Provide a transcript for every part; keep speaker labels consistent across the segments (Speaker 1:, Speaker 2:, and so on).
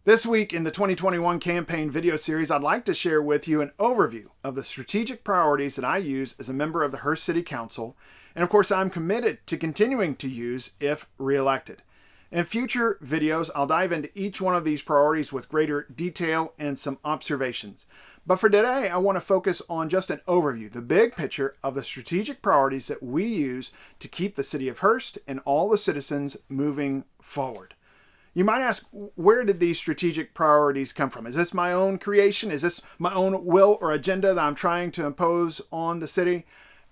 Speaker 1: This week in the 2021 campaign video series, I'd like to share with you an overview of the strategic priorities that I use as a member of the Hurst City Council, and of course I'm committed to continuing to use if reelected. In future videos, I'll dive into each one of these priorities with greater detail and some observations. But for today, I want to focus on just an overview, the big picture of the strategic priorities that we use to keep the city of Hurst and all the citizens moving forward. You might ask, where did these strategic priorities come from? Is this my own creation? Is this my own will or agenda that I'm trying to impose on the city?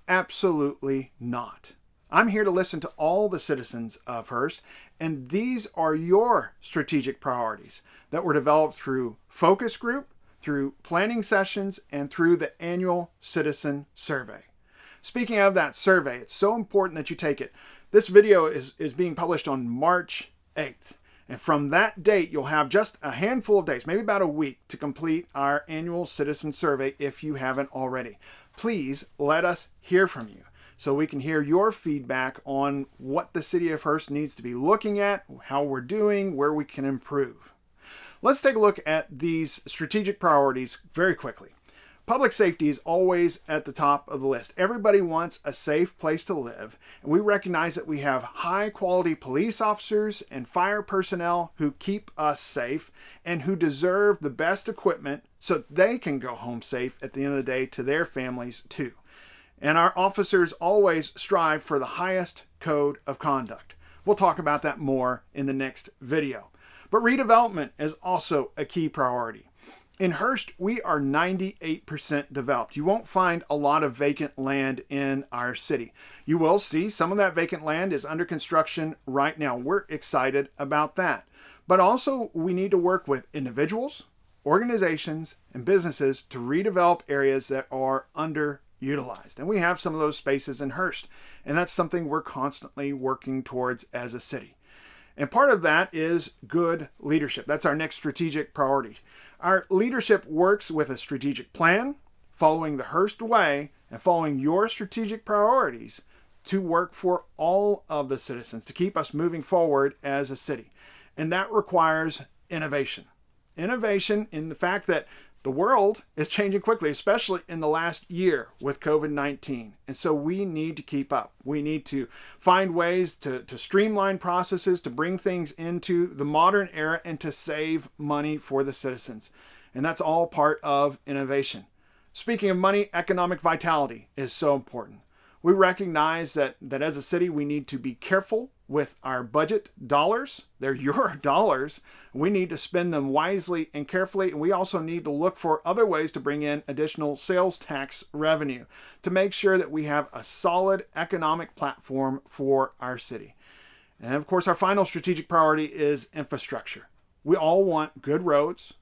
Speaker 1: Absolutely not. I'm here to listen to all the citizens of Hurst, and these are your strategic priorities that were developed through focus group, through planning sessions, and through the annual citizen survey. Speaking of that survey, it's so important that you take it. This video is being published on March 8th. And from that date, you'll have just a handful of days, maybe about a week, to complete our annual citizen survey if you haven't already. Please let us hear from you so we can hear your feedback on what the city of Hurst needs to be looking at, how we're doing, where we can improve. Let's take a look at these strategic priorities very quickly. Public safety is always at the top of the list. Everybody wants a safe place to live, and we recognize that we have high-quality police officers and fire personnel who keep us safe and who deserve the best equipment so they can go home safe at the end of the day to their families too. And our officers always strive for the highest code of conduct. We'll talk about that more in the next video. But redevelopment is also a key priority. In Hurst, we are 98% developed. You won't find a lot of vacant land in our city. You will see some of that vacant land is under construction right now. We're excited about that. But also, we need to work with individuals, organizations, and businesses to redevelop areas that are underutilized. And we have some of those spaces in Hurst. And that's something we're constantly working towards as a city. And part of that is good leadership. That's our next strategic priority. Our leadership works with a strategic plan, following the Hurst way, and following your strategic priorities to work for all of the citizens, to keep us moving forward as a city. And that requires innovation. Innovation in the fact that the world is changing quickly, especially in the last year with COVID-19. And so we need to keep up. We need to find ways to streamline processes, to bring things into the modern era, and to save money for the citizens. And that's all part of innovation. Speaking of money, economic vitality is so important. We recognize that as a city, we need to be careful with our budget dollars. They're your dollars. We need to spend them wisely and carefully. And we also need to look for other ways to bring in additional sales tax revenue to make sure that we have a solid economic platform for our city. And of course, our final strategic priority is infrastructure. We all want good roads,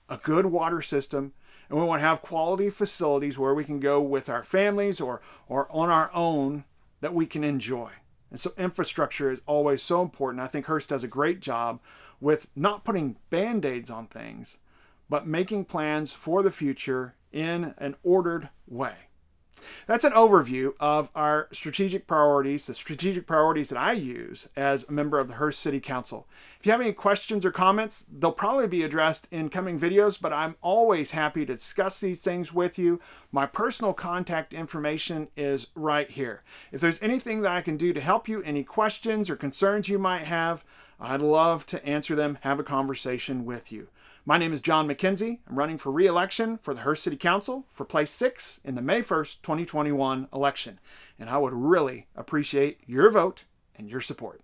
Speaker 1: a good water system, and we want to have quality facilities where we can go with our families or on our own that we can enjoy. And so infrastructure is always so important. I think Hurst does a great job with not putting Band-Aids on things, but making plans for the future in an ordered way. That's an overview of our strategic priorities, the strategic priorities that I use as a member of the Hurst City Council. If you have any questions or comments, they'll probably be addressed in coming videos, but I'm always happy to discuss these things with you. My personal contact information is right here. If there's anything that I can do to help you, any questions or concerns you might have, I'd love to answer them, have a conversation with you. My name is Jon McKenzie. I'm running for re-election for the Hurst City Council for place 6 in the May 1st, 2021 election. And I would really appreciate your vote and your support.